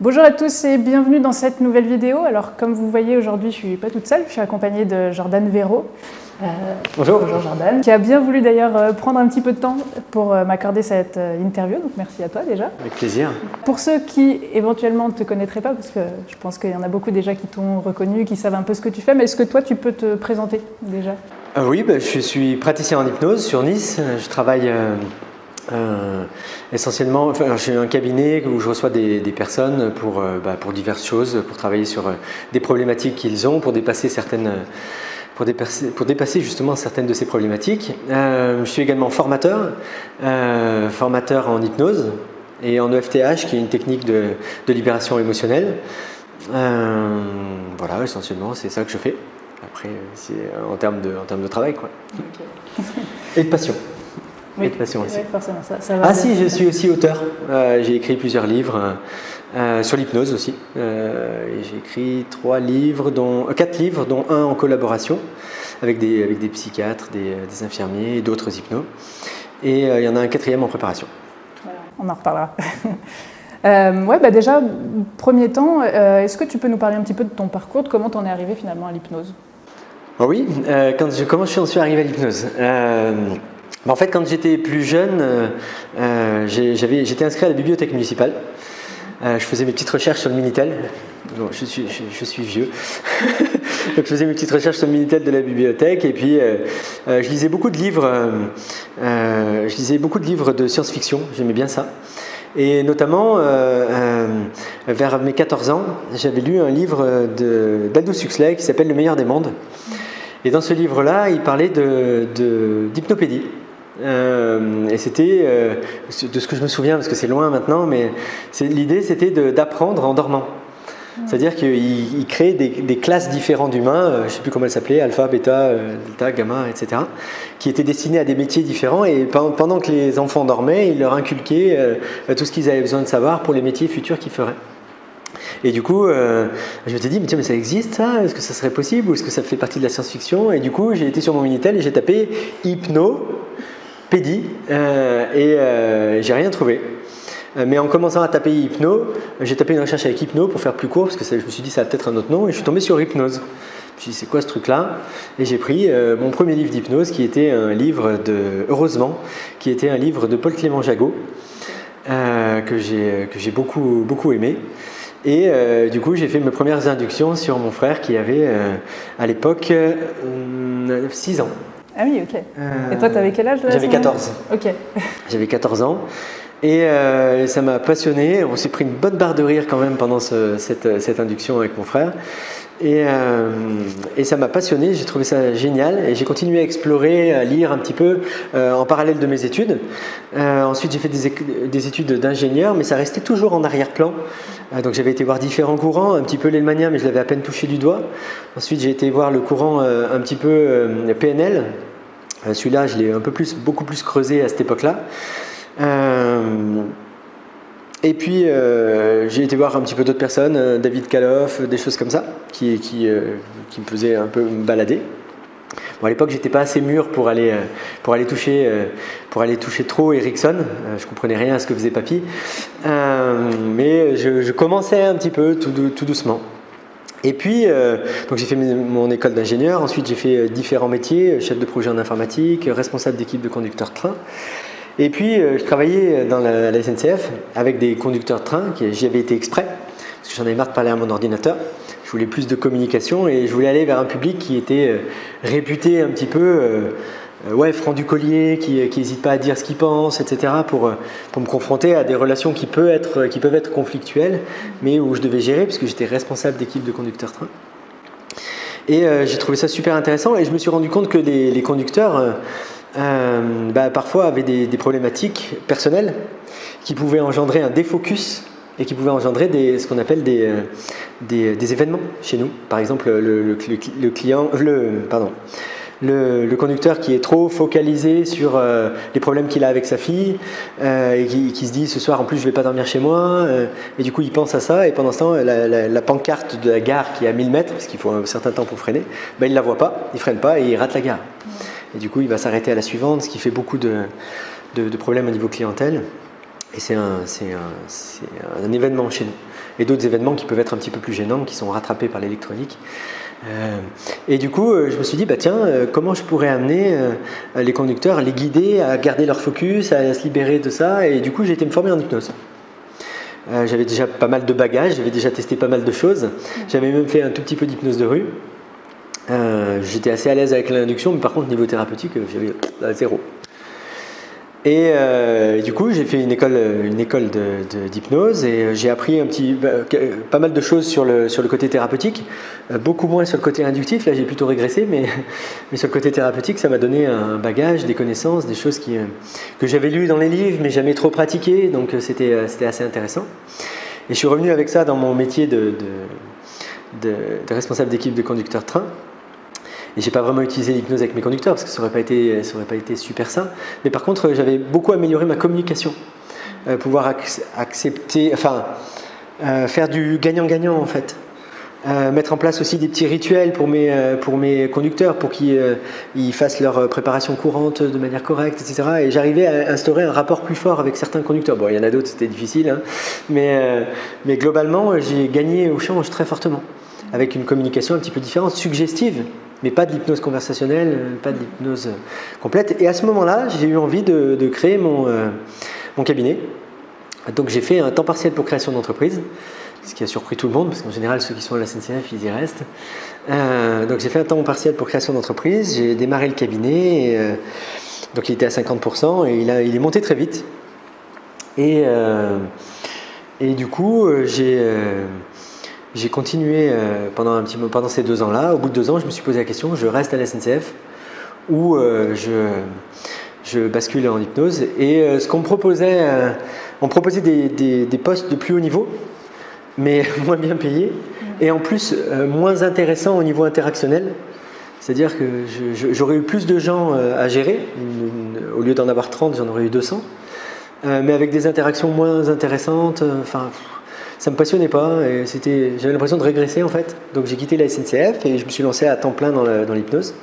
Bonjour à tous et bienvenue dans cette nouvelle vidéo. Alors comme vous voyez aujourd'hui, je ne suis pas toute seule, je suis accompagnée de Jordan Véro. Bonjour. Bonjour Jordan, qui a bien voulu d'ailleurs prendre un petit peu de temps pour m'accorder cette interview, donc merci à toi déjà. Avec plaisir. Pour ceux qui éventuellement ne te connaîtraient pas, parce que je pense qu'il y en a beaucoup déjà qui t'ont reconnu, qui savent un peu ce que tu fais, mais est-ce que toi tu peux te présenter déjà? Oui, je suis praticien en hypnose sur Nice. Je travaille essentiellement, j'ai un cabinet où je reçois des personnes pour diverses choses, pour travailler sur des problématiques qu'ils ont, pour dépasser justement certaines de ces problématiques. Je suis également formateur en hypnose et en EFTH, qui est une technique de libération émotionnelle. Voilà, essentiellement, c'est ça que je fais. Après, c'est en termes de travail, quoi. Okay. Et de passion. Oui, et de passion aussi. Oui, forcément, ça va. Si, je suis aussi auteur. J'ai écrit plusieurs livres sur l'hypnose aussi. J'ai écrit 4 livres, dont un en collaboration avec des psychiatres, des infirmiers et d'autres hypnos. Et il y en a un 4e en préparation. Voilà, on en reparlera. Déjà, premier temps, est-ce que tu peux nous parler un petit peu de ton parcours, de comment tu en es arrivé finalement à l'hypnose? Oui, comment je suis arrivé à l'hypnose? En fait, quand j'étais plus jeune, j'étais inscrit à la bibliothèque municipale. Je faisais mes petites recherches sur le Minitel. Bon, je suis vieux. Donc, je faisais mes petites recherches sur le Minitel de la bibliothèque et puis je lisais beaucoup de livres. Je lisais beaucoup de livres de science-fiction. J'aimais bien ça. Et notamment, vers mes 14 ans, j'avais lu un livre d'Aldous Huxley qui s'appelle « Le meilleur des mondes ». Et dans ce livre-là, il parlait d'hypnopédie. Et c'était, de ce que je me souviens, parce que c'est loin maintenant, mais l'idée c'était d'apprendre en dormant. C'est-à-dire qu'il crée des classes différentes d'humains, je ne sais plus comment elles s'appelaient, alpha, bêta, delta, gamma, etc., qui étaient destinées à des métiers différents. Et pendant que les enfants dormaient, il leur inculquait tout ce qu'ils avaient besoin de savoir pour les métiers futurs qu'ils feraient. Et du coup, je m'étais dit, mais tiens, mais ça existe ça? Est-ce que ça serait possible? Ou est-ce que ça fait partie de la science-fiction? Et du coup, j'ai été sur mon Minitel et j'ai tapé hypnopédie et j'ai rien trouvé. Mais en commençant à taper hypno, j'ai tapé une recherche avec hypno pour faire plus court, parce que je me suis dit ça a peut-être un autre nom, et je suis tombé sur hypnose. Je me suis dit c'est quoi ce truc-là? Et j'ai pris mon premier livre d'hypnose, qui était un livre heureusement, qui était un livre de Paul Clément Jagot, que j'ai beaucoup aimé. Et du coup, j'ai fait mes premières inductions sur mon frère qui avait à l'époque 6 ans. Ah oui, ok. Et toi, tu avais quel âge là? J'avais 14. Ok. J'avais 14 ans. Et ça m'a passionné. On s'est pris une bonne barre de rire quand même pendant cette induction avec mon frère. Et ça m'a passionné, j'ai trouvé ça génial et j'ai continué à explorer, à lire un petit peu en parallèle de mes études. Ensuite j'ai fait des études d'ingénieur, mais ça restait toujours en arrière-plan. Donc j'avais été voir différents courants, un petit peu l'Hellmanien, mais je l'avais à peine touché du doigt. Ensuite j'ai été voir le courant un petit peu PNL. Celui-là je l'ai beaucoup plus creusé à cette époque-là. Et puis j'ai été voir un petit peu d'autres personnes, David Kaloff, des choses comme ça, qui me faisaient un peu me balader. Bon, à l'époque, j'étais pas assez mûr pour aller toucher trop Erickson. Je comprenais rien à ce que faisait Papy, mais je commençais un petit peu tout doucement. Et puis, donc j'ai fait mon école d'ingénieur. Ensuite, j'ai fait différents métiers, chef de projet en informatique, responsable d'équipe de conducteurs de train. Et puis, je travaillais dans la SNCF avec des conducteurs de train, j'y avais été exprès, parce que j'en avais marre de parler à mon ordinateur. Je voulais plus de communication et je voulais aller vers un public qui était réputé un petit peu franc du collier, qui n'hésite pas à dire ce qu'il pense, etc., pour me confronter à des relations qui peuvent être conflictuelles, mais où je devais gérer, puisque j'étais responsable d'équipe de conducteurs de train. Et j'ai trouvé ça super intéressant et je me suis rendu compte que les conducteurs... parfois avaient des problématiques personnelles qui pouvaient engendrer un défocus et qui pouvaient engendrer ce qu'on appelle des événements chez nous. Par exemple, le conducteur qui est trop focalisé sur les problèmes qu'il a avec sa fille et qui se dit ce soir en plus je vais pas dormir chez moi et du coup il pense à ça et pendant ce temps la pancarte de la gare qui est à 1000 mètres parce qu'il faut un certain temps pour freiner, il la voit pas, il freine pas et il rate la gare. Et du coup, il va s'arrêter à la suivante, ce qui fait beaucoup de problèmes au niveau clientèle. Et c'est un événement chez nous. et d'autres événements qui peuvent être un petit peu plus gênants, qui sont rattrapés par l'électronique. Et du coup, je me suis dit, comment je pourrais amener les conducteurs, les guider à garder leur focus, à se libérer de ça. Et du coup, j'ai été me former en hypnose. J'avais déjà pas mal de bagages, j'avais déjà testé pas mal de choses. J'avais même fait un tout petit peu d'hypnose de rue. J'étais assez à l'aise avec l'induction, mais par contre, niveau thérapeutique, j'avais zéro. Et du coup, j'ai fait une école d'hypnose et j'ai appris pas mal de choses sur le côté thérapeutique, beaucoup moins sur le côté inductif. Là, j'ai plutôt régressé, mais sur le côté thérapeutique, ça m'a donné un bagage, des connaissances, des choses que j'avais lues dans les livres, mais jamais trop pratiquées. Donc, c'était assez intéressant. Et je suis revenu avec ça dans mon métier de responsable d'équipe de conducteur de train. Et j'ai pas vraiment utilisé l'hypnose avec mes conducteurs parce que ça aurait pas été super sain. Mais par contre, j'avais beaucoup amélioré ma communication, pouvoir faire du gagnant-gagnant en fait. Mettre en place aussi des petits rituels pour mes conducteurs pour qu'ils fassent leur préparation courante de manière correcte, etc. Et j'arrivais à instaurer un rapport plus fort avec certains conducteurs. Bon, il y en a d'autres, c'était difficile, hein, mais globalement, j'ai gagné au change très fortement avec une communication un petit peu différente, suggestive, mais pas de l'hypnose conversationnelle, pas de l'hypnose complète. Et à ce moment-là, j'ai eu envie de créer mon cabinet. Donc j'ai fait un temps partiel pour création d'entreprise, ce qui a surpris tout le monde, parce qu'en général, ceux qui sont à la SNCF, ils y restent. Donc j'ai fait un temps partiel pour création d'entreprise, j'ai démarré le cabinet, donc il était à 50%, et il est monté très vite. Et du coup, j'ai continué pendant ces 2 ans-là. Au bout de 2 ans, je me suis posé la question, je reste à la SNCF ou je bascule en hypnose. Et ce qu'on me proposait, on me proposait des postes de plus haut niveau, mais moins bien payés, et en plus moins intéressants au niveau interactionnel. C'est-à-dire que j'aurais eu plus de gens à gérer. Au lieu d'en avoir 30, j'en aurais eu 200. Mais avec des interactions moins intéressantes. Ça me passionnait pas et j'avais l'impression de régresser en fait. Donc j'ai quitté la SNCF et je me suis lancé à temps plein dans l'hypnose.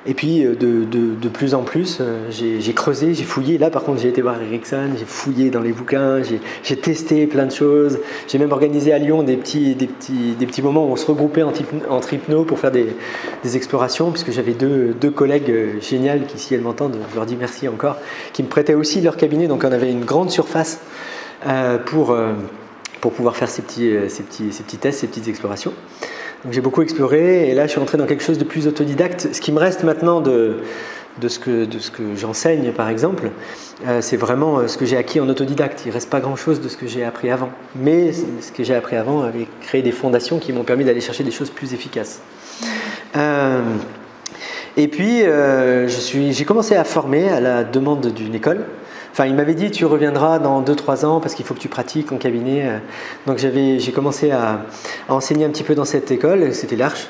Et puis de plus en plus, j'ai creusé, j'ai fouillé. Là par contre, j'ai été voir Erickson, j'ai fouillé dans les bouquins, j'ai testé plein de choses. J'ai même organisé à Lyon des petits moments où on se regroupait entre hypno pour faire des explorations, puisque j'avais deux collègues géniales qui, si elles m'entendent, je leur dis merci encore, qui me prêtaient aussi leur cabinet. Donc on avait une grande surface pour pouvoir faire ces petits tests, ces petites explorations. Donc j'ai beaucoup exploré et là je suis rentré dans quelque chose de plus autodidacte. Ce qui me reste maintenant de ce que j'enseigne par exemple, c'est vraiment ce que j'ai acquis en autodidacte. Il ne reste pas grand chose de ce que j'ai appris avant. Mais ce que j'ai appris avant avait créé des fondations qui m'ont permis d'aller chercher des choses plus efficaces. Et puis j'ai commencé à former à la demande d'une école. Enfin, il m'avait dit tu reviendras dans 2-3 ans parce qu'il faut que tu pratiques en cabinet. Donc j'ai commencé à enseigner un petit peu dans cette école, c'était l'Arche,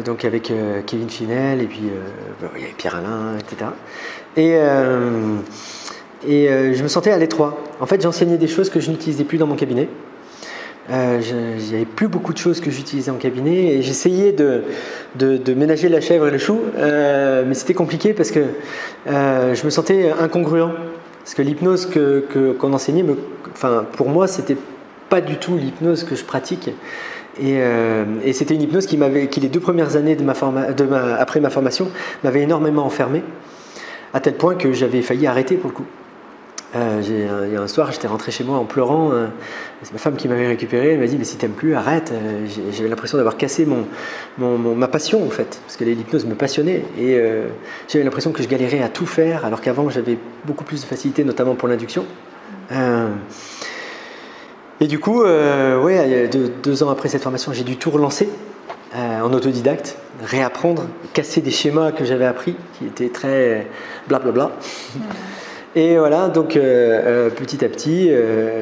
donc avec Kevin Finel et puis il y avait Pierre Alain, etc. Et je me sentais à l'étroit. En fait, j'enseignais des choses que je n'utilisais plus dans mon cabinet. Il n'y avait plus beaucoup de choses que j'utilisais en cabinet et j'essayais de ménager la chèvre et le chou, mais c'était compliqué parce que je me sentais incongruent. Parce que l'hypnose qu'on enseignait, pour moi, c'était pas du tout l'hypnose que je pratique. Et c'était une hypnose qui les 2 premières années après ma formation m'avait énormément enfermé, à tel point que j'avais failli arrêter pour le coup. Il y a un soir, j'étais rentré chez moi en pleurant. C'est ma femme qui m'avait récupéré. Elle m'a dit mais si t'aimes plus, arrête. J'avais l'impression d'avoir cassé ma passion en fait, parce que l'hypnose me passionnait et j'avais l'impression que je galérais à tout faire, alors qu'avant j'avais beaucoup plus de facilité, notamment pour l'induction. Et du coup, 2 ans après cette formation, j'ai dû tout relancer en autodidacte, réapprendre, casser des schémas que j'avais appris, qui étaient très blablabla. Et voilà, donc petit à petit,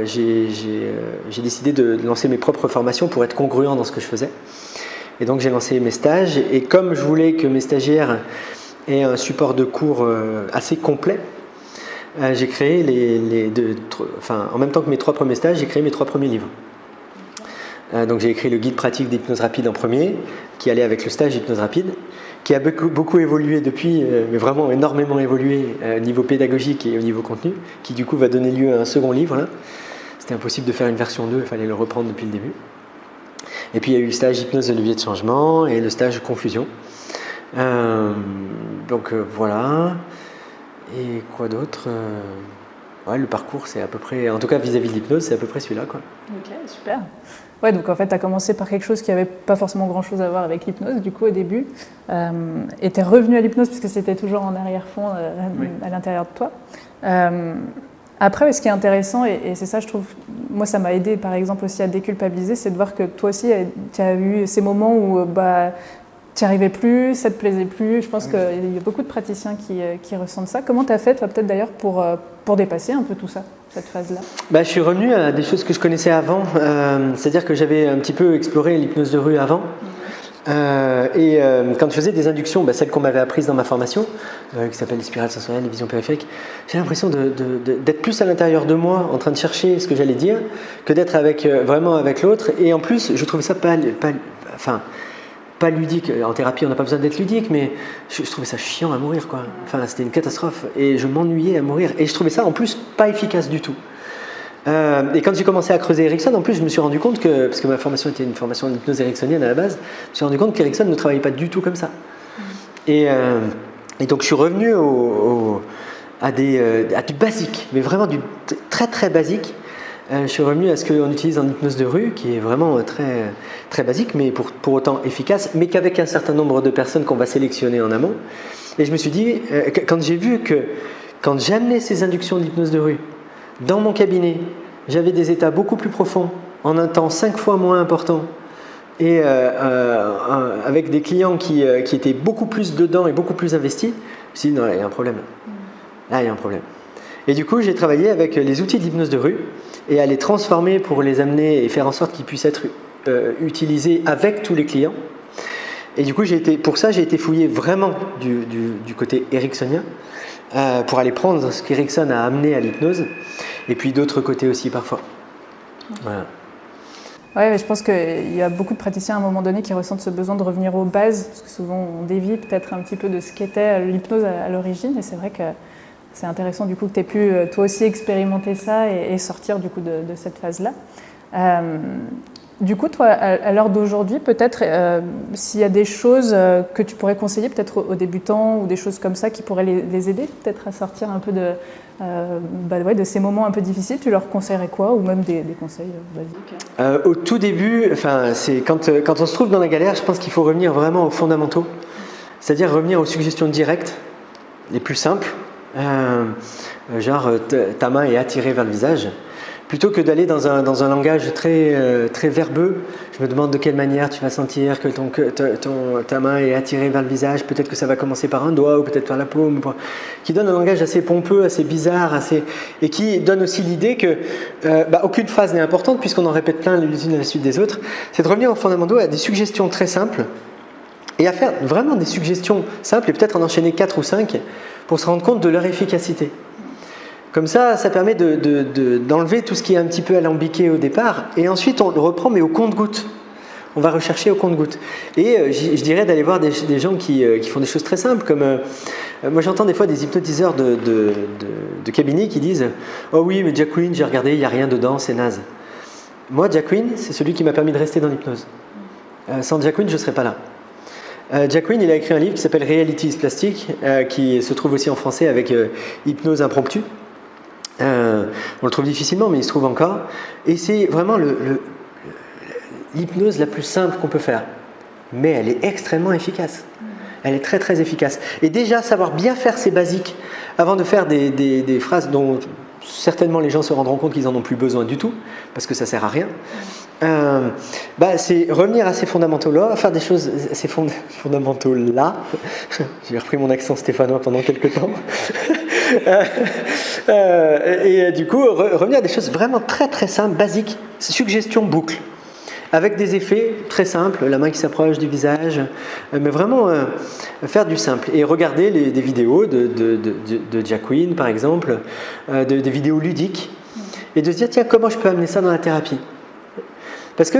j'ai décidé de lancer mes propres formations pour être congruent dans ce que je faisais. Et donc j'ai lancé mes stages, et comme je voulais que mes stagiaires aient un support de cours assez complet, j'ai créé en même temps que mes 3 premiers stages, j'ai créé mes 3 premiers livres. Donc j'ai écrit le guide pratique d'hypnose rapide en premier, qui allait avec le stage d'hypnose rapide, qui a beaucoup évolué depuis, mais vraiment énormément évolué au niveau pédagogique et au niveau contenu, qui du coup va donner lieu à un second livre. Là. c'était impossible de faire une version 2, il fallait le reprendre depuis le début. Et puis il y a eu le stage hypnose de levier de changement et le stage confusion. Voilà. Et quoi d'autre le parcours, c'est à peu près, en tout cas vis-à-vis de l'hypnose, c'est à peu près celui-là, quoi. Ok, super. Ouais, donc en fait, tu as commencé par quelque chose qui n'avait pas forcément grand-chose à voir avec l'hypnose, du coup, au début. Et tu es revenu à l'hypnose puisque c'était toujours en arrière-fond à l'intérieur de toi. Après, ce qui est intéressant, et c'est ça, je trouve, moi, ça m'a aidé, par exemple, aussi à déculpabiliser, c'est de voir que toi aussi, tu as eu ces moments où tu n'y arrivais plus, ça ne te plaisait plus. Je pense qu'il y a beaucoup de praticiens qui ressentent ça. Comment tu as fait, toi, peut-être d'ailleurs, pour dépasser un peu tout ça, cette phase-là? Je suis revenu à des choses que je connaissais avant. C'est-à-dire que j'avais un petit peu exploré l'hypnose de rue avant. Quand je faisais des inductions, celles qu'on m'avait apprises dans ma formation, qui s'appelle les spirales sensorielles, les visions périphériques, j'ai l'impression d'être plus à l'intérieur de moi, en train de chercher ce que j'allais dire, que d'être vraiment avec l'autre. Et en plus, je trouvais ça pas ludique. En thérapie, on n'a pas besoin d'être ludique, mais je trouvais ça chiant à mourir, quoi. Enfin, c'était une catastrophe. Et je m'ennuyais à mourir. Et je trouvais ça, en plus, pas efficace du tout. Et quand j'ai commencé à creuser Erickson, en plus, je me suis rendu compte que, parce que ma formation était une formation d'hypnose ericksonienne à la base, je me suis rendu compte qu'Erickson ne travaillait pas du tout comme ça. Et donc, je suis revenu à du basique, mais vraiment du très très basique. Je suis revenu à ce qu'on utilise en hypnose de rue, qui est vraiment très, très basique, mais pour autant efficace, mais qu'avec un certain nombre de personnes qu'on va sélectionner en amont. Et je me suis dit, quand j'ai vu que quand j'amenais ces inductions d'hypnose de rue dans mon cabinet, j'avais des états beaucoup plus profonds, en un temps 5 fois moins important, et avec des clients qui étaient beaucoup plus dedans et beaucoup plus investis, je me suis dit, non, là, il y a un problème. Là, il y a un problème. Et du coup, j'ai travaillé avec les outils d'hypnose de rue et à les transformer pour les amener et faire en sorte qu'ils puissent être utilisés avec tous les clients. Et du coup, pour ça, j'ai été fouiller vraiment du côté ericksonien pour aller prendre ce qu'Erickson a amené à l'hypnose et puis d'autres côtés aussi parfois. Voilà. Ouais, mais je pense qu'il y a beaucoup de praticiens à un moment donné qui ressentent ce besoin de revenir aux bases, parce que souvent on dévie peut-être un petit peu de ce qu'était l'hypnose à l'origine, et c'est vrai que c'est intéressant du coup que tu aies pu toi aussi expérimenter ça et sortir du coup de cette phase-là. Du coup, toi, à l'heure d'aujourd'hui, peut-être s'il y a des choses que tu pourrais conseiller peut-être aux débutants ou des choses comme ça qui pourraient les aider peut-être à sortir un peu de ces moments un peu difficiles, tu leur conseillerais quoi, ou même des conseils basiques? Au tout début, c'est quand on se trouve dans la galère, je pense qu'il faut revenir vraiment aux fondamentaux, c'est-à-dire revenir aux suggestions directes, les plus simples, genre ta main est attirée vers le visage. Plutôt que d'aller dans un langage très, très verbeux, je me demande de quelle manière tu vas sentir que ta main est attirée vers le visage. Peut-être que ça va commencer par un doigt ou peut-être par la paume. Qui donne un langage assez pompeux, assez bizarre, et qui donne aussi l'idée que aucune phrase n'est importante puisqu'on en répète plein les unes à la suite des autres. C'est de revenir aux fondamentaux à des suggestions très simples et à faire vraiment des suggestions simples et peut-être en enchaîner 4 ou 5 pour se rendre compte de leur efficacité. Comme ça permet d'enlever tout ce qui est un petit peu alambiqué au départ, et ensuite on le reprend, mais au compte-gouttes. On va rechercher au compte-gouttes. Et je dirais d'aller voir des gens qui font des choses très simples, comme moi j'entends des fois des hypnotiseurs de cabinet qui disent « Oh oui, mais Jack Quinn, j'ai regardé, il n'y a rien dedans, c'est naze. » Moi, Jack Quinn, c'est celui qui m'a permis de rester dans l'hypnose. Sans Jack Quinn, je ne serais pas là. Jack Quinn, il a écrit un livre qui s'appelle Reality is Plastic, qui se trouve aussi en français avec Hypnose impromptue. On le trouve difficilement, mais il se trouve encore. Et c'est vraiment l'hypnose la plus simple qu'on peut faire. Mais elle est extrêmement efficace. Elle est très très efficace. Et déjà, savoir bien faire ces basiques avant de faire des phrases dont certainement les gens se rendront compte qu'ils n'en ont plus besoin du tout, parce que ça ne sert à rien. C'est revenir à ces fondamentaux-là, faire des choses, ces fondamentaux-là. J'ai repris mon accent stéphanois pendant quelques temps. Et du coup, revenir à des choses vraiment très très simples, basiques, suggestion boucle, avec des effets très simples, la main qui s'approche du visage, mais vraiment faire du simple. Et regarder des vidéos de Jack Quinn, par exemple, des vidéos ludiques, et de se dire, tiens, comment je peux amener ça dans la thérapie ? Parce que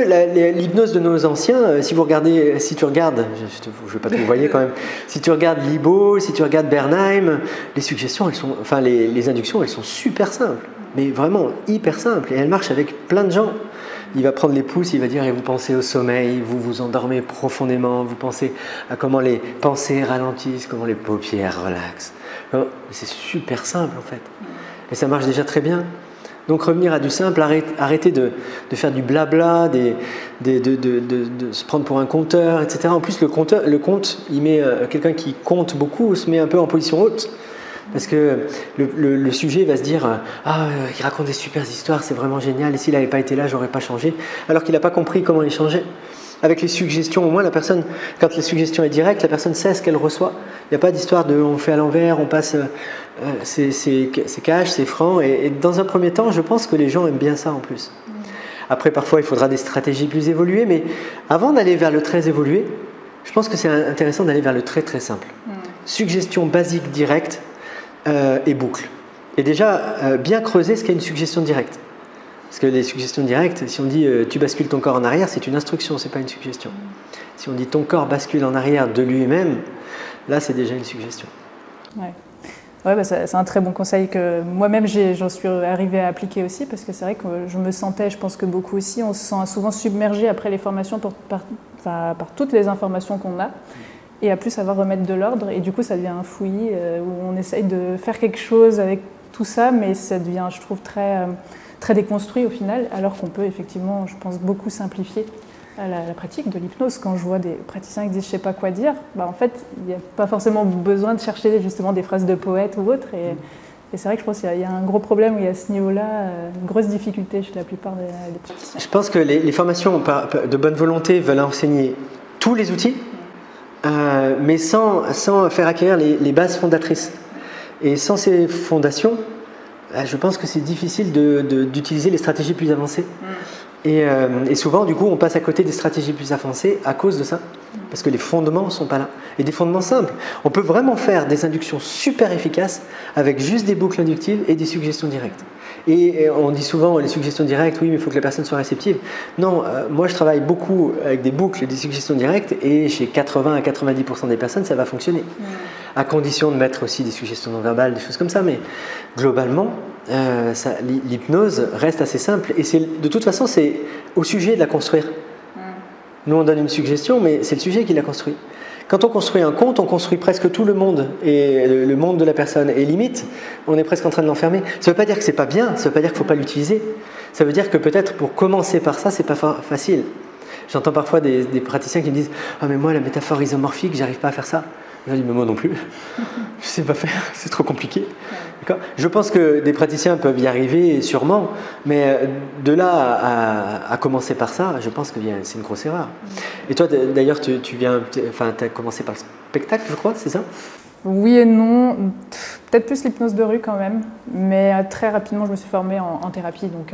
l'hypnose de nos anciens, si tu regardes, je ne veux pas que vous voyez quand même, si tu regardes Libo, si tu regardes Bernheim, les suggestions, les inductions, elles sont super simples. mais vraiment hyper simple. Et elle marche avec plein de gens. Il va prendre les pouces, il va dire, et vous pensez au sommeil, vous vous endormez profondément, vous pensez à comment les pensées ralentissent, comment les paupières relaxent. C'est super simple en fait. Et ça marche déjà très bien. Donc revenir à du simple, arrêter de faire du blabla, de se prendre pour un compteur, etc. En plus, le compte, il met quelqu'un qui compte beaucoup, se met un peu en position haute. Parce que le sujet va se dire « Ah, il raconte des super histoires, c'est vraiment génial, et s'il n'avait pas été là, j'aurais pas changé. » Alors qu'il n'a pas compris comment il changeait. Avec les suggestions, au moins, la personne, quand la suggestion est directe, la personne sait ce qu'elle reçoit. Il n'y a pas d'histoire de « on fait à l'envers, on passe… » C'est cash, c'est franc. Et dans un premier temps, je pense que les gens aiment bien ça en plus. Après, parfois, il faudra des stratégies plus évoluées, mais avant d'aller vers le très évolué, je pense que c'est intéressant d'aller vers le très très simple. Suggestion basique, directe, et boucle. Et déjà, bien creuser ce qu'est une suggestion directe. Parce que les suggestions directes, si on dit tu bascules ton corps en arrière, c'est une instruction, c'est pas une suggestion. Si on dit ton corps bascule en arrière de lui-même, là c'est déjà une suggestion. Ouais, bah c'est un très bon conseil que moi-même j'en suis arrivée à appliquer aussi, parce que c'est vrai que je me sentais, je pense que beaucoup aussi, on se sent souvent submergé après les formations par toutes les informations qu'on a. Et à plus savoir remettre de l'ordre, et du coup ça devient un fouillis où on essaye de faire quelque chose avec tout ça, mais ça devient, je trouve, très déconstruit au final, alors qu'on peut effectivement, je pense, beaucoup simplifier la pratique de l'hypnose. Quand je vois des praticiens qui disent je sais pas quoi dire, en fait il n'y a pas forcément besoin de chercher justement des phrases de poète ou autre, et c'est vrai que je pense qu'il y a un gros problème où il y a à ce niveau-là, une grosse difficulté chez la plupart des praticiens. Je pense que les formations de bonne volonté veulent enseigner tous les outils, mais sans faire acquérir les bases fondatrices. Et sans ces fondations, je pense que c'est difficile d'utiliser les stratégies plus avancées. Et souvent, du coup, on passe à côté des stratégies plus avancées à cause de ça, parce que les fondements ne sont pas là. Et des fondements simples. On peut vraiment faire des inductions super efficaces avec juste des boucles inductives et des suggestions directes. Et on dit souvent les suggestions directes, oui, mais il faut que la personne soit réceptive. Non, moi je travaille beaucoup avec des boucles et des suggestions directes, et chez 80 à 90% des personnes, ça va fonctionner. À condition de mettre aussi des suggestions non verbales, des choses comme ça. Mais globalement, l'hypnose reste assez simple. Et de toute façon, c'est au sujet de la construire. Nous, on donne une suggestion, mais c'est le sujet qui la construit. Quand on construit un conte, on construit presque tout le monde, et le monde de la personne. Et limite, on est presque en train de l'enfermer. Ça ne veut pas dire que c'est pas bien, ça ne veut pas dire qu'il ne faut pas l'utiliser. Ça veut dire que peut-être pour commencer par ça, c'est pas facile. J'entends parfois des praticiens qui me disent « Ah mais moi, la métaphore isomorphique, j'arrive pas à faire ça. » Je dis « Mais moi non plus, je sais pas faire, c'est trop compliqué. » Je pense que des praticiens peuvent y arriver sûrement, mais de là à commencer par ça, je pense que c'est une grosse erreur. Et toi d'ailleurs, tu as commencé par le spectacle, je crois, c'est ça? Oui et non, peut-être plus l'hypnose de rue quand même, mais très rapidement je me suis formée en thérapie, donc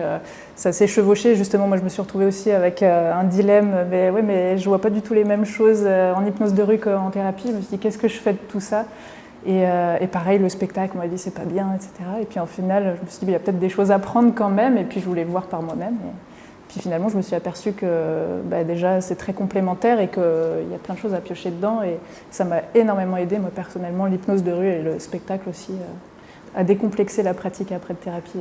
ça s'est chevauché. Justement, moi je me suis retrouvée aussi avec un dilemme, mais je vois pas du tout les mêmes choses en hypnose de rue qu'en thérapie. Je me suis dit qu'est-ce que je fais de tout ça, et pareil, le spectacle, on m'a dit c'est pas bien, etc. Et puis en final, je me suis dit il y a peut-être des choses à prendre quand même, et puis je voulais voir par moi-même. Puis finalement, je me suis aperçue que déjà c'est très complémentaire et qu'il y a plein de choses à piocher dedans, et ça m'a énormément aidé, moi personnellement, l'hypnose de rue et le spectacle aussi, à décomplexer la pratique après de thérapie.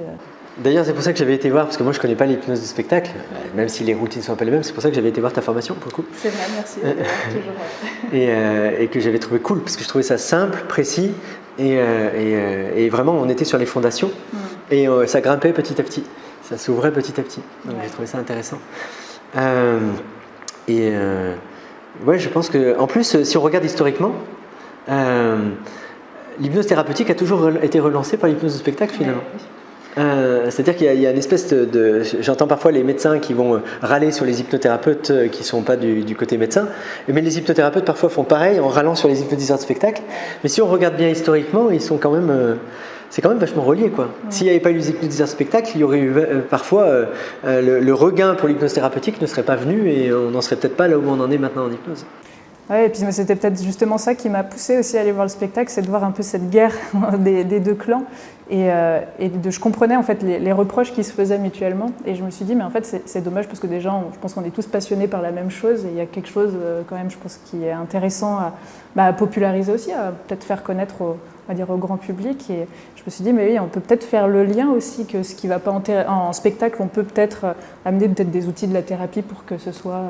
D'ailleurs, c'est pour ça que j'avais été voir, parce que moi je ne connais pas l'hypnose de spectacle, même si les routines ne sont pas les mêmes, c'est pour ça que j'avais été voir ta formation pour le coup. C'est vrai, merci. Toujours. Et que j'avais trouvé cool, parce que je trouvais ça simple, précis, et vraiment on était sur les fondations, et ça grimpait petit à petit. Ça s'ouvrait petit à petit. Donc j'ai trouvé ça intéressant. Je pense que, en plus, si on regarde historiquement, l'hypnose thérapeutique a toujours été relancée par l'hypnose de spectacle finalement. C'est-à-dire qu'il y a une espèce de… J'entends parfois les médecins qui vont râler sur les hypnothérapeutes qui ne sont pas du côté médecin, mais les hypnothérapeutes parfois font pareil en râlant sur les hypnotiseurs de spectacle. Mais si on regarde bien historiquement, ils sont quand même… c'est quand même vachement relié, quoi. S'il n'y avait pas eu les hypnotiseurs de spectacle, il y aurait eu parfois le regain pour l'hypnose thérapeutique ne serait pas venu, et on n'en serait peut-être pas là où on en est maintenant en hypnose. Ouais, et puis c'était peut-être justement ça qui m'a poussée aussi à aller voir le spectacle, c'est de voir un peu cette guerre des deux clans, je comprenais en fait les reproches qui se faisaient mutuellement, et je me suis dit mais en fait c'est dommage, parce que déjà je pense qu'on est tous passionnés par la même chose, et il y a quelque chose quand même, je pense, qui est intéressant à populariser aussi, à peut-être faire connaître on va dire, au grand public. Et je me suis dit, mais oui, on peut peut-être faire le lien aussi que ce qui ne va pas en spectacle, on peut peut-être amener peut-être des outils de la thérapie pour que ce soit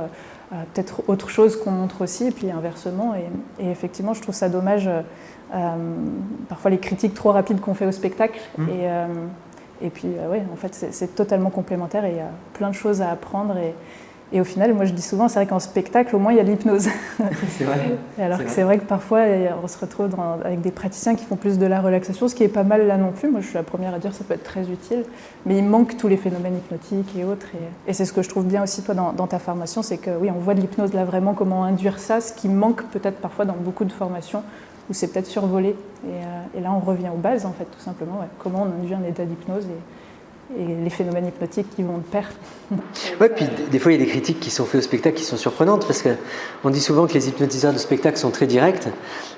peut-être autre chose qu'on montre aussi, et puis inversement. Et effectivement, je trouve ça dommage, parfois les critiques trop rapides qu'on fait au spectacle. Et puis, oui, en fait, c'est totalement complémentaire et il y a plein de choses à apprendre. Et au final, moi je dis souvent, c'est vrai qu'en spectacle, au moins il y a de l'hypnose. C'est vrai. Alors que c'est vrai que parfois, on se retrouve avec des praticiens qui font plus de la relaxation, ce qui est pas mal là non plus. Moi je suis la première à dire que ça peut être très utile. Mais il manque tous les phénomènes hypnotiques et autres. Et c'est ce que je trouve bien aussi, toi, dans ta formation, c'est que oui, on voit de l'hypnose là vraiment, comment induire ça, ce qui manque peut-être parfois dans beaucoup de formations, où c'est peut-être survolé. Et là, on revient aux bases, en fait, tout simplement. Ouais. Comment on induit un état d'hypnose et les phénomènes hypnotiques qui vont de pair. Ouais, puis des fois il y a des critiques qui sont faites au spectacle qui sont surprenantes parce qu'on dit souvent que les hypnotiseurs de spectacle sont très directs,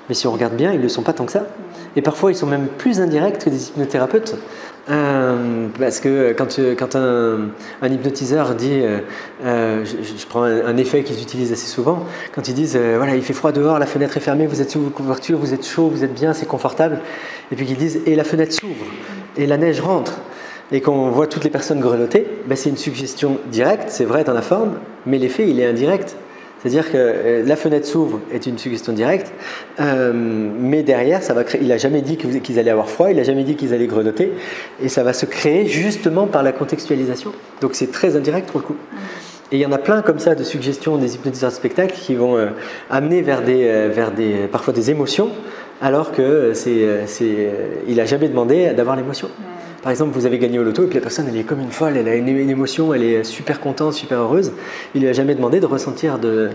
mais si on regarde bien, ils ne le sont pas tant que ça. Et parfois ils sont même plus indirects que des hypnothérapeutes. Parce que quand un hypnotiseur dit, je prends un effet qu'ils utilisent assez souvent, quand ils disent voilà, il fait froid dehors, la fenêtre est fermée, vous êtes sous vos couvertures, vous êtes chaud, vous êtes bien, c'est confortable, et puis qu'ils disent et la fenêtre s'ouvre et la neige rentre, et qu'on voit toutes les personnes grelotter, ben c'est une suggestion directe, c'est vrai dans la forme, mais l'effet il est indirect. C'est-à-dire que la fenêtre s'ouvre est une suggestion directe, mais derrière, ça va créer, il n'a jamais dit qu'ils allaient avoir froid, il n'a jamais dit qu'ils allaient grelotter, et ça va se créer justement par la contextualisation. Donc c'est très indirect pour le coup. Et il y en a plein comme ça de suggestions des hypnotiseurs de spectacle qui vont amener vers parfois des émotions, alors que il n'a jamais demandé d'avoir l'émotion. Par exemple, vous avez gagné au loto et puis la personne elle est comme une folle, elle a une émotion, elle est super contente, super heureuse. Il lui a jamais demandé de ressentir de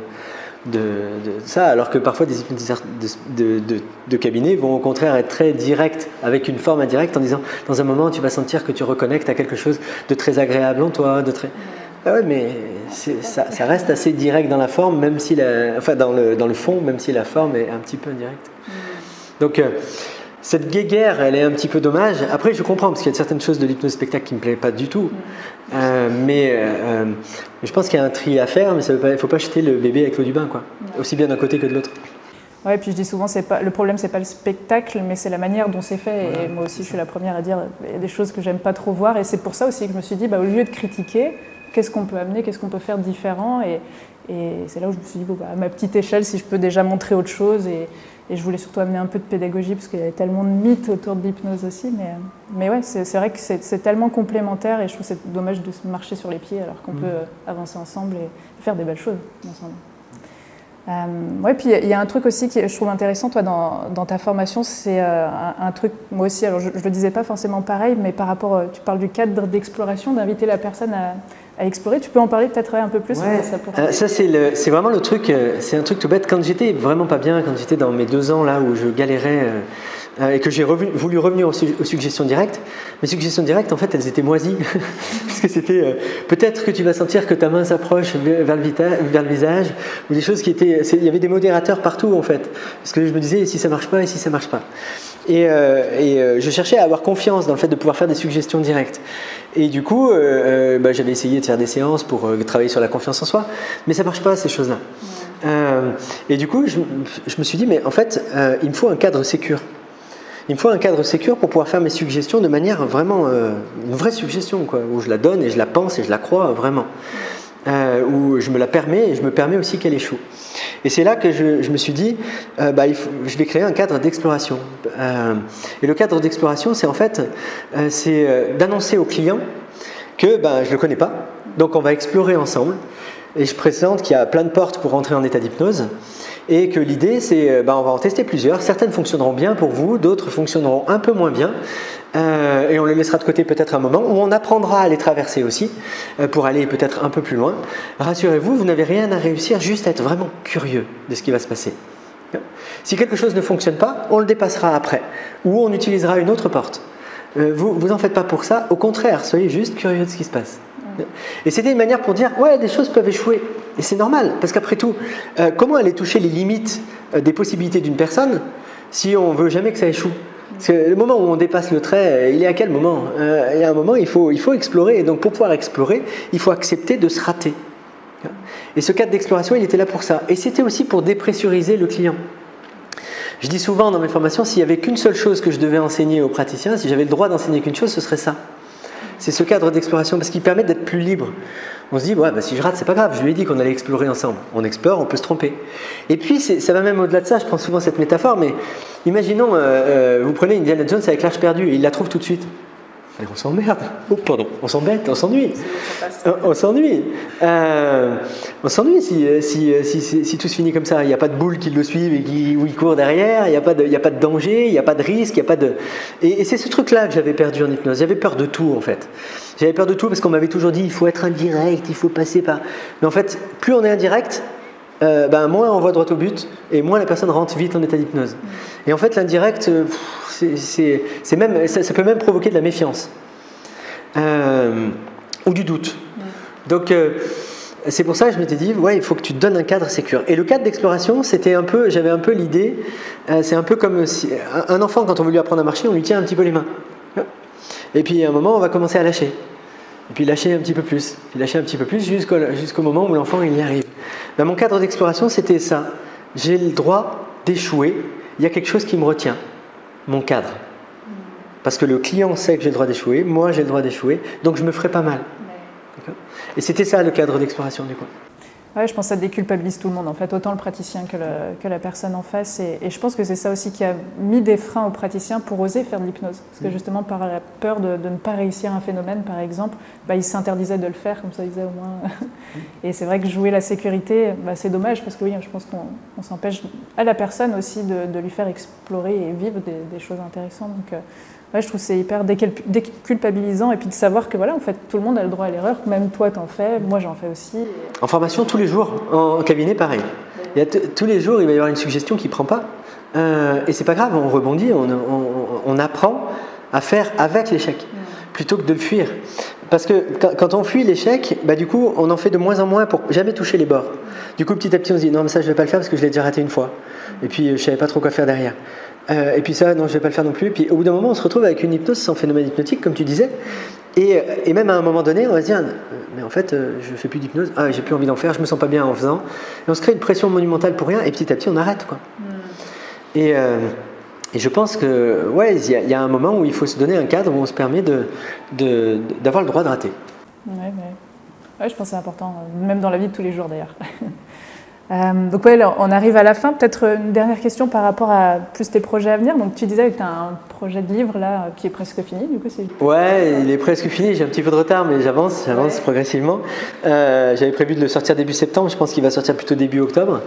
ça, alors que parfois des hypnotiseurs de cabinet vont au contraire être très directs avec une forme indirecte en disant dans un moment tu vas sentir que tu reconnectes à quelque chose de très agréable en toi, de très... Ah ouais, mais ça reste assez direct dans la forme, même si dans le fond, même si la forme est un petit peu indirecte. Donc cette guéguerre, elle est un petit peu dommage. Après, je comprends, parce qu'il y a certaines choses de l'hypnose spectacle qui ne me plaisent pas du tout. Mais je pense qu'il y a un tri à faire, mais il ne faut pas jeter le bébé avec l'eau du bain, quoi. Aussi bien d'un côté que de l'autre. Ouais, puis je dis souvent, le problème, c'est pas le spectacle, mais c'est la manière dont c'est fait. Et moi aussi, je suis la première à dire, il y a des choses que j'aime pas trop voir. Et c'est pour ça aussi que je me suis dit, au lieu de critiquer, qu'est-ce qu'on peut amener, qu'est-ce qu'on peut faire différent. Et c'est là où je me suis dit, à ma petite échelle, si je peux déjà montrer autre chose. Et je voulais surtout amener un peu de pédagogie, parce qu'il y avait tellement de mythes autour de l'hypnose aussi. Mais ouais, c'est vrai que c'est tellement complémentaire, et je trouve que c'est dommage de se marcher sur les pieds, alors qu'on peut avancer ensemble et faire des belles choses ensemble. Ouais, puis il y a un truc aussi que je trouve intéressant, toi, dans ta formation, c'est un truc, moi aussi, alors je le disais pas forcément pareil, mais par rapport, tu parles du cadre d'exploration, d'inviter la personne à explorer. Tu peux en parler peut-être un peu plus? Ouais. Ça c'est vraiment le truc, c'est un truc tout bête. Quand j'étais vraiment pas bien, quand j'étais dans mes 2 ans là où je galérais et que j'ai voulu revenir aux suggestions directes, mes suggestions directes en fait elles étaient moisies parce que c'était peut-être que tu vas sentir que ta main s'approche vers le visage, ou des choses qui étaient, il y avait des modérateurs partout en fait, parce que je me disais et si ça marche pas, et si ça marche pas. Et je cherchais à avoir confiance dans le fait de pouvoir faire des suggestions directes. Et du coup, j'avais essayé de faire des séances pour travailler sur la confiance en soi, mais ça marche pas ces choses-là. Et du coup, je me suis dit, mais en fait, il me faut un cadre sécure. Il me faut un cadre sécure pour pouvoir faire mes suggestions de manière vraiment, une vraie suggestion, quoi, où je la donne et je la pense et je la crois vraiment. Où je me la permets et je me permets aussi qu'elle échoue. Et c'est là que je me suis dit, je vais créer un cadre d'exploration. Et le cadre d'exploration, c'est en fait, d'annoncer au client que je ne le connais pas, donc on va explorer ensemble. Et je présente qu'il y a plein de portes pour rentrer en état d'hypnose. Et que l'idée, c'est, on va en tester plusieurs. Certaines fonctionneront bien pour vous, d'autres fonctionneront un peu moins bien. Et on les laissera de côté peut-être un moment, où on apprendra à les traverser aussi, pour aller peut-être un peu plus loin. Rassurez-vous, vous n'avez rien à réussir, juste à être vraiment curieux de ce qui va se passer. Si quelque chose ne fonctionne pas, on le dépassera après, ou on utilisera une autre porte. Vous en faites pas pour ça, au contraire, soyez juste curieux de ce qui se passe. Et c'était une manière pour dire, ouais, des choses peuvent échouer. Et c'est normal, parce qu'après tout, comment aller toucher les limites des possibilités d'une personne si on veut jamais que ça échoue? Parce que le moment où on dépasse le trait, il est à quel moment? Il y a un moment, il faut explorer. Et donc pour pouvoir explorer, il faut accepter de se rater. Et ce cadre d'exploration, il était là pour ça. Et c'était aussi pour dépressuriser le client. Je dis souvent dans mes formations, s'il n'y avait qu'une seule chose que je devais enseigner aux praticiens, si j'avais le droit d'enseigner qu'une chose, ce serait ça. C'est ce cadre d'exploration, parce qu'il permet d'être plus libre. On se dit, ouais, si je rate, c'est pas grave, je lui ai dit qu'on allait explorer ensemble. On explore, on peut se tromper. Et puis, ça va même au-delà de ça, je prends souvent cette métaphore, mais imaginons, vous prenez Indiana Jones avec l'Arche perdue, et il la trouve tout de suite. Et on s'emmerde. Oh, pardon, on s'embête, on s'ennuie. On s'ennuie. On s'ennuie si tout se finit comme ça. Il n'y a pas de boule qui le suivent et où il court derrière. Il n'y a pas de danger, il n'y a pas de risque, il y a pas de. Et c'est ce truc-là que j'avais perdu en hypnose. J'avais peur de tout en fait. J'avais peur de tout parce qu'on m'avait toujours dit il faut être indirect, il faut passer par. Mais en fait, plus on est indirect, moins on voit droit au but et moins la personne rentre vite en état d'hypnose. Et en fait, l'indirect, c'est même, ça peut même provoquer de la méfiance ou du doute. Donc, c'est pour ça que je m'étais dit, ouais, il faut que tu te donnes un cadre sécure. Et le cadre d'exploration, j'avais un peu l'idée, c'est un peu comme si un enfant, quand on veut lui apprendre à marcher, on lui tient un petit peu les mains. Et puis à un moment, on va commencer à lâcher. Et puis lâcher un petit peu plus, jusqu'au moment où l'enfant il y arrive. Mon cadre d'exploration, c'était ça. J'ai le droit d'échouer. Il y a quelque chose qui me retient, mon cadre. Parce que le client sait que j'ai le droit d'échouer, moi j'ai le droit d'échouer, donc je me ferai pas mal. Et c'était ça le cadre d'exploration du coup. Ouais, je pense que ça déculpabilise tout le monde, en fait, autant le praticien que la personne en face. Et je pense que c'est ça aussi qui a mis des freins aux praticiens pour oser faire de l'hypnose. Parce que justement, par la peur de ne pas réussir un phénomène, par exemple, ils s'interdisaient de le faire, comme ça ils disaient au moins. Et c'est vrai que jouer la sécurité, c'est dommage, parce que oui, je pense qu'on s'empêche à la personne aussi de lui faire explorer et vivre des choses intéressantes. Donc, ouais, je trouve que c'est hyper déculpabilisant et puis de savoir que voilà, en fait, tout le monde a le droit à l'erreur, même toi t'en fais, moi j'en fais aussi. En formation, tous les jours, en cabinet, pareil. Tous les jours, il va y avoir une suggestion qui ne prend pas. Et c'est pas grave, on rebondit, on apprend à faire avec l'échec, plutôt que de le fuir. Parce que quand on fuit l'échec, du coup, on en fait de moins en moins pour jamais toucher les bords. Du coup, petit à petit, on se dit non, mais ça, je ne vais pas le faire parce que je l'ai déjà raté une fois. Et puis, je ne savais pas trop quoi faire derrière. Et puis ça, non, je ne vais pas le faire non plus. Et puis au bout d'un moment, on se retrouve avec une hypnose sans phénomène hypnotique, comme tu disais. Et même à un moment donné, on va se dire, mais en fait, je ne fais plus d'hypnose, j'ai plus envie d'en faire, je ne me sens pas bien en faisant. Et on se crée une pression monumentale pour rien, et petit à petit, on arrête, quoi. Et je pense que, ouais, il y a un moment où il faut se donner un cadre où on se permet d'avoir le droit de rater. Ouais, je pense que c'est important, même dans la vie de tous les jours d'ailleurs. Donc ouais, on arrive à la fin. Peut-être une dernière question par rapport à plus tes projets à venir. Donc tu disais que tu as un projet de livre là qui est presque fini. Du coup, ouais, il est presque fini. J'ai un petit peu de retard, mais j'avance progressivement. J'avais prévu de le sortir début septembre. Je pense qu'il va sortir plutôt début octobre.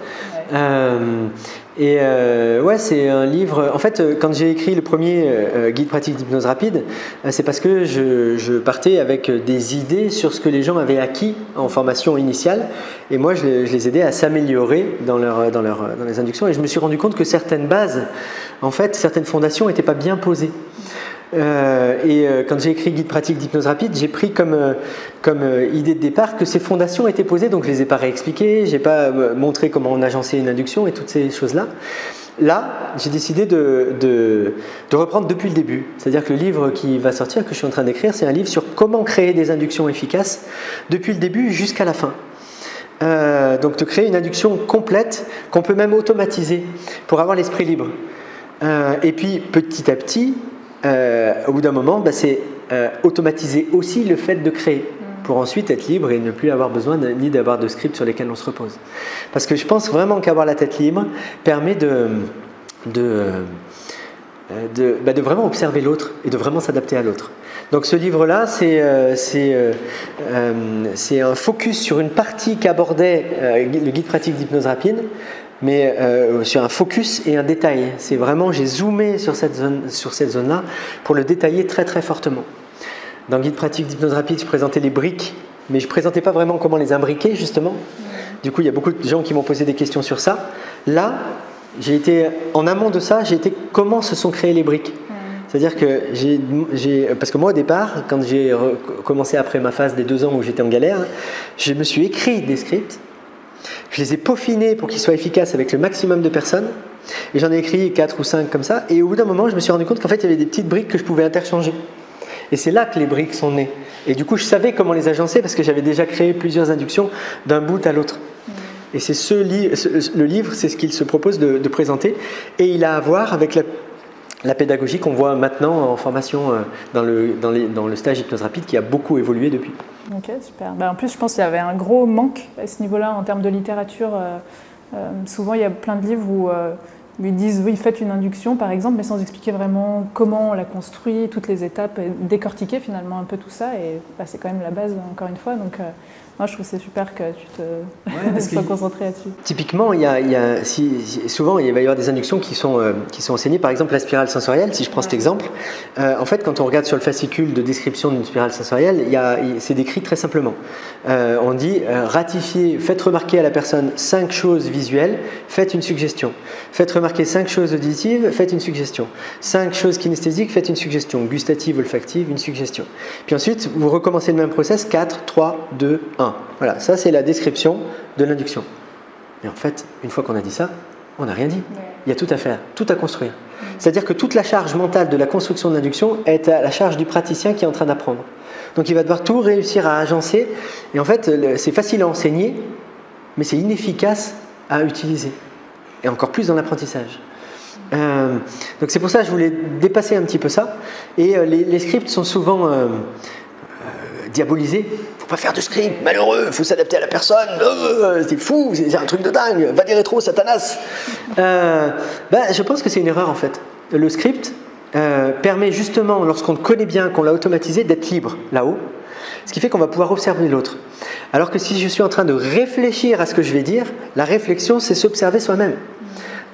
Ouais, c'est un livre. En fait, quand j'ai écrit le premier guide pratique d'hypnose rapide, c'est parce que je partais avec des idées sur ce que les gens avaient acquis en formation initiale, et moi je les aidais à s'améliorer dans les inductions. Et je me suis rendu compte que certaines bases, en fait, certaines fondations n'étaient pas bien posées. Quand j'ai écrit guide pratique d'hypnose rapide, j'ai pris comme idée de départ que ces fondations étaient posées, donc je les ai pas réexpliquées, j'ai pas montré comment on agençait une induction et toutes ces choses-là. Là, j'ai décidé de reprendre depuis le début. C'est-à-dire que le livre qui va sortir, que je suis en train d'écrire, c'est un livre sur comment créer des inductions efficaces depuis le début jusqu'à la fin. Donc de créer une induction complète qu'on peut même automatiser pour avoir l'esprit libre. Et puis petit à petit, au bout d'un moment, c'est automatiser aussi le fait de créer pour ensuite être libre et ne plus avoir besoin ni d'avoir de script sur lesquels on se repose. Parce que je pense vraiment qu'avoir la tête libre permet de vraiment observer l'autre et de vraiment s'adapter à l'autre. Donc ce livre-là, c'est un focus sur une partie qu'abordait le guide pratique d'hypnose rapide, mais sur un focus et un détail. C'est vraiment, j'ai zoomé sur cette zone-là pour le détailler très très fortement. Dans le guide pratique d'hypnose rapide, je présentais les briques, mais je ne présentais pas vraiment comment les imbriquer justement. Du coup, il y a beaucoup de gens qui m'ont posé des questions sur ça. Là, en amont de ça, j'ai été comment se sont créées les briques. C'est-à-dire que parce que moi au départ, quand j'ai commencé après ma phase des 2 ans où j'étais en galère, je me suis écrit des scripts, je les ai peaufinés pour qu'ils soient efficaces avec le maximum de personnes, et j'en ai écrit 4 ou 5 comme ça, et au bout d'un moment je me suis rendu compte qu'en fait il y avait des petites briques que je pouvais interchanger. Et c'est là que les briques sont nées. Et du coup je savais comment les agencer parce que j'avais déjà créé plusieurs inductions d'un bout à l'autre. Et c'est le livre, c'est ce qu'il se propose de présenter. Et il a à voir avec la pédagogie qu'on voit maintenant en formation dans le stage hypnose rapide qui a beaucoup évolué depuis. Ok, super. En plus, je pense qu'il y avait un gros manque à ce niveau-là en termes de littérature. Souvent, il y a plein de livres où ils disent oui, faites une induction par exemple, mais sans expliquer vraiment comment on la construit, toutes les étapes, et décortiquer finalement un peu tout ça. Et c'est quand même la base, encore une fois. Donc, moi, je trouve que c'est super que tu te sois concentré là-dessus. Typiquement, souvent, il va y avoir des inductions qui sont enseignées. Par exemple, la spirale sensorielle, si je prends cet exemple. En fait, quand on regarde sur le fascicule de description d'une spirale sensorielle, c'est décrit très simplement. On dit ratifiez, faites remarquer à la personne 5 choses visuelles, faites une suggestion. Faites remarquer 5 choses auditives, faites une suggestion. 5 choses kinesthésiques, faites une suggestion. Gustative, olfactive, une suggestion. Puis ensuite, vous recommencez le même process, 4, 3, 2, 1. Voilà, ça c'est la description de l'induction. Et en fait, une fois qu'on a dit ça, on n'a rien dit. Il y a tout à faire, tout à construire. C'est-à-dire que toute la charge mentale de la construction de l'induction est à la charge du praticien qui est en train d'apprendre. Donc il va devoir tout réussir à agencer. Et en fait, c'est facile à enseigner, mais c'est inefficace à utiliser. Et encore plus dans l'apprentissage. Donc c'est pour ça que je voulais dépasser un petit peu ça. Et les scripts sont souvent diabolisés. Faut pas faire de script, malheureux, faut s'adapter à la personne, c'est fou, c'est un truc de dingue, va des rétros, Satanas. Je pense que c'est une erreur en fait. Le script permet justement, lorsqu'on connaît bien, qu'on l'a automatisé, d'être libre là-haut, ce qui fait qu'on va pouvoir observer l'autre. Alors que si je suis en train de réfléchir à ce que je vais dire, la réflexion, c'est s'observer soi-même.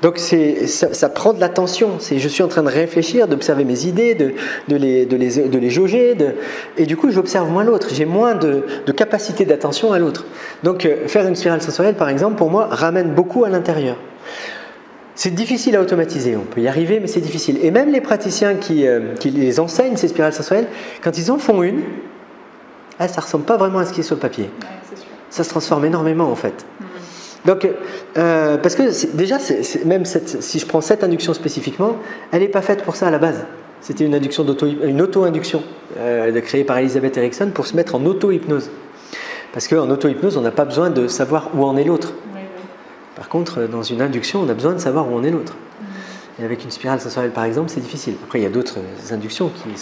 Donc ça prend de l'attention, je suis en train de réfléchir, d'observer mes idées, de les jauger, et du coup j'observe moins l'autre, j'ai moins de capacité d'attention à l'autre. Donc faire une spirale sensorielle par exemple, pour moi, ramène beaucoup à l'intérieur. C'est difficile à automatiser, on peut y arriver, mais c'est difficile. Et même les praticiens qui les enseignent, ces spirales sensorielles, quand ils en font une, ça ne ressemble pas vraiment à ce qui est sur le papier. Ouais, c'est sûr. Ça se transforme énormément en fait. Donc, parce que déjà, même si je prends cette induction spécifiquement, elle n'est pas faite pour ça à la base. C'était une auto-induction créée par Elisabeth Erickson pour se mettre en auto-hypnose. Parce qu'en auto-hypnose, on n'a pas besoin de savoir où en est l'autre. Oui. Par contre, dans une induction, on a besoin de savoir où en est l'autre. Et avec une spirale sensorielle, par exemple, c'est difficile. Après, il y a d'autres inductions qui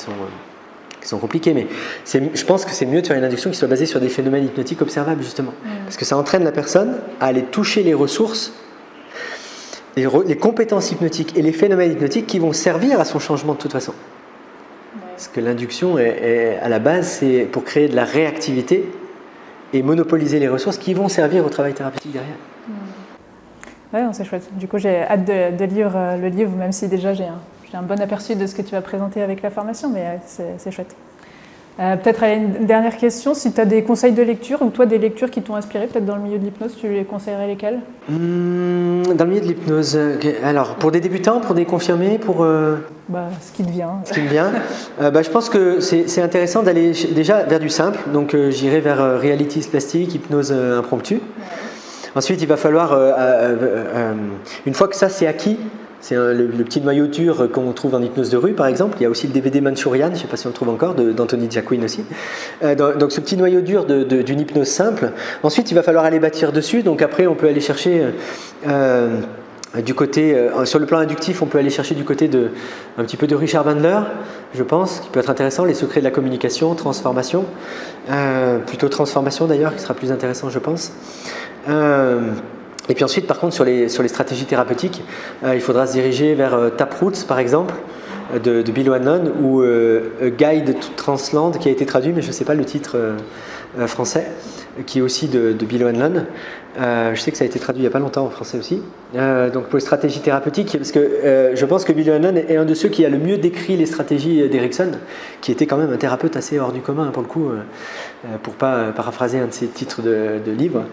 sont compliquées, mais je pense que c'est mieux de faire une induction qui soit basée sur des phénomènes hypnotiques observables, justement. Parce que ça entraîne la personne à aller toucher les ressources, les compétences hypnotiques et les phénomènes hypnotiques qui vont servir à son changement de toute façon. Parce que l'induction, à la base, c'est pour créer de la réactivité et monopoliser les ressources qui vont servir au travail thérapeutique derrière. Ouais, c'est chouette. Du coup, j'ai hâte de lire le livre, même si déjà j'ai un bon aperçu de ce que tu vas présenter avec la formation, mais c'est chouette. Peut-être une dernière question, si tu as des conseils de lecture ou toi des lectures qui t'ont inspiré, peut-être dans le milieu de l'hypnose, tu les conseillerais lesquelles ? Dans le milieu de l'hypnose, alors pour des débutants, pour des confirmés, pour… ce qui te vient. Ce qui me vient. Je pense que c'est intéressant d'aller déjà vers du simple, donc j'irai vers Realities Plastique, hypnose impromptue. Ouais. Ensuite, il va falloir, une fois que ça c'est acquis, c'est le petit noyau dur qu'on trouve en hypnose de rue par exemple. Il y a aussi le DVD Manchurian, je ne sais pas si on le trouve encore, d'Anthony Jacquin aussi. Donc ce petit noyau dur d'une hypnose simple. Ensuite il va falloir aller bâtir dessus, donc après on peut aller chercher du côté, sur le plan inductif, on peut aller chercher du côté un petit peu de Richard Bandler, je pense, qui peut être intéressant, les secrets de la communication, transformation, plutôt transformation d'ailleurs, qui sera plus intéressant je pense. Et puis ensuite, par contre, sur les stratégies thérapeutiques, il faudra se diriger vers Taproots, par exemple, de Bill Hanlon, ou A Guide to Transland, qui a été traduit, mais je ne sais pas le titre français, qui est aussi de Bill Hanlon. Je sais que ça a été traduit il n'y a pas longtemps en français aussi. Donc pour les stratégies thérapeutiques, parce que je pense que Bill Hanlon est un de ceux qui a le mieux décrit les stratégies d'Erickson, qui était quand même un thérapeute assez hors du commun pour le coup, pour pas paraphraser un de ses titres de livres,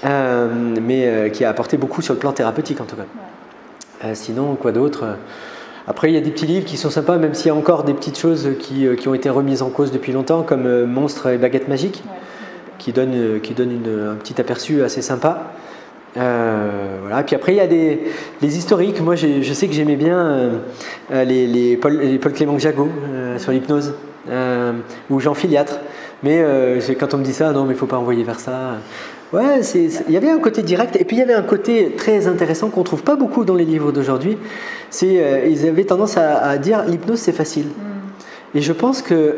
mais qui a apporté beaucoup sur le plan thérapeutique en tout cas. Sinon, quoi d'autre ? Après, il y a des petits livres qui sont sympas, même s'il y a encore des petites choses qui ont été remises en cause depuis longtemps, comme Monstres et Baguettes Magiques, qui donne un petit aperçu assez sympa. Voilà. Puis après, il y a les historiques. Moi, je sais que j'aimais bien les Paul Clément Jagot sur l'hypnose, ou Jean Filiatre. Mais quand on me dit ça, non, mais il ne faut pas envoyer vers ça. Ouais, il y avait un côté direct et puis il y avait un côté très intéressant qu'on trouve pas beaucoup dans les livres d'aujourd'hui. Ils avaient tendance à dire l'hypnose c'est facile. Et je pense que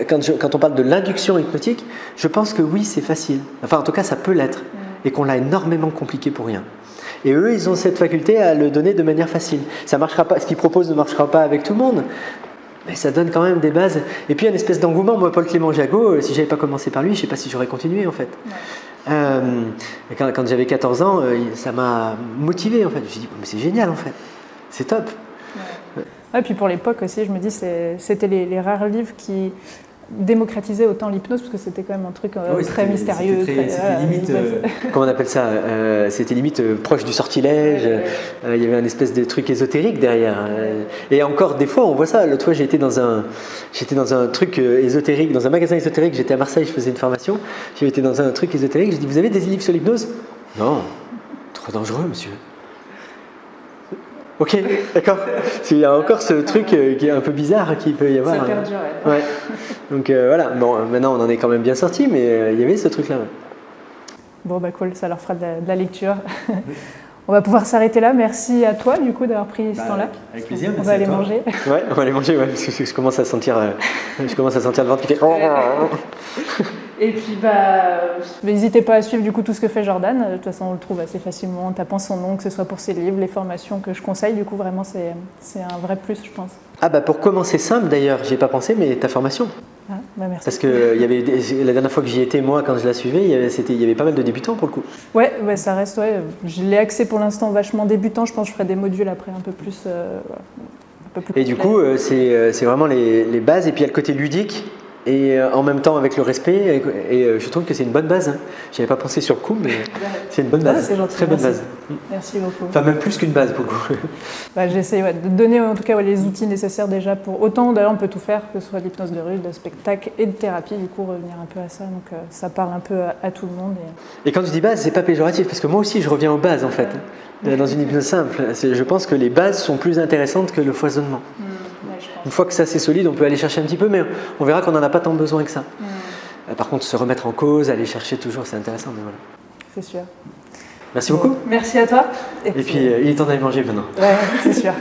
quand on parle de l'induction hypnotique, je pense que oui c'est facile. Enfin en tout cas ça peut l'être et qu'on l'a énormément compliqué pour rien. Et eux ils ont cette faculté à le donner de manière facile. Ça marchera pas, ce qu'ils proposent ne marchera pas avec tout le monde. Mais ça donne quand même des bases. Et puis, une espèce d'engouement. Moi, Paul Clément Jagot, si j'avais pas commencé par lui, je ne sais pas si j'aurais continué, en fait. Ouais. Quand j'avais 14 ans, ça m'a motivé, en fait. Je me suis dit, mais c'est génial, en fait. C'est top. Ouais. Ouais, et puis pour l'époque aussi, je me dis, c'était les rares livres qui démocratisaient autant l'hypnose, parce que c'était quand même un truc très mystérieux. C'était limite, comment on appelle ça, c'était limite proche du sortilège. Il y avait un espèce de truc ésotérique derrière. Et encore, des fois, on voit ça. L'autre fois, j'étais dans un truc ésotérique, dans un magasin ésotérique. J'étais à Marseille, je faisais une formation. J'ai été dans un truc ésotérique. J'ai dit, vous avez des livres sur l'hypnose? Non, trop dangereux, monsieur. Ok, d'accord. Il y a encore ce truc qui est un peu bizarre qui peut y avoir. Ça perdure, ouais. Donc voilà, bon, maintenant on en est quand même bien sorti, mais il y avait ce truc-là. Ouais. Bon, bah cool, ça leur fera de la lecture. On va pouvoir s'arrêter là. Merci à toi, du coup, d'avoir pris ce temps-là. Avec plaisir. On va aller manger. Ouais, on va aller manger, ouais, parce que je commence à sentir le ventre qui fait. Et puis, n'hésitez pas à suivre du coup tout ce que fait Jordan. De toute façon, on le trouve assez facilement en tapant son nom, que ce soit pour ses livres, les formations que je conseille. Du coup, vraiment, c'est un vrai plus, je pense. Ah bah pour commencer simple d'ailleurs, j'y ai pas pensé, mais ta formation. Ah, bah merci. Parce que la dernière fois que j'y étais, moi, quand je la suivais, il y avait pas mal de débutants pour le coup. Ouais, ça reste. Ouais. Je l'ai axé pour l'instant vachement débutant. Je pense que je ferai des modules après un peu plus. Et du coup, c'est vraiment les bases, et puis il y a le côté ludique. Et en même temps avec le respect, et je trouve que c'est une bonne base. J'avais pas pensé sur le coup, mais c'est une bonne base. C'est gentil, très bonne base. Merci beaucoup. Enfin même plus qu'une base pour le coup. J'essaie de donner en tout cas les outils nécessaires déjà pour autant. D'ailleurs on peut tout faire, que ce soit de l'hypnose de rue, de spectacle et de thérapie. Du coup revenir un peu à ça, donc ça parle un peu à tout le monde. Et quand tu dis base, c'est pas péjoratif parce que moi aussi je reviens aux bases en fait. Dans une hypnose simple, je pense que les bases sont plus intéressantes que le foisonnement. Une fois que ça c'est solide, on peut aller chercher un petit peu, mais on verra qu'on n'en a pas tant besoin que ça. Par contre, se remettre en cause, aller chercher toujours, c'est intéressant. Mais voilà. C'est sûr. Merci beaucoup. Merci à toi. Et puis il est temps d'aller manger maintenant. Ouais, c'est sûr.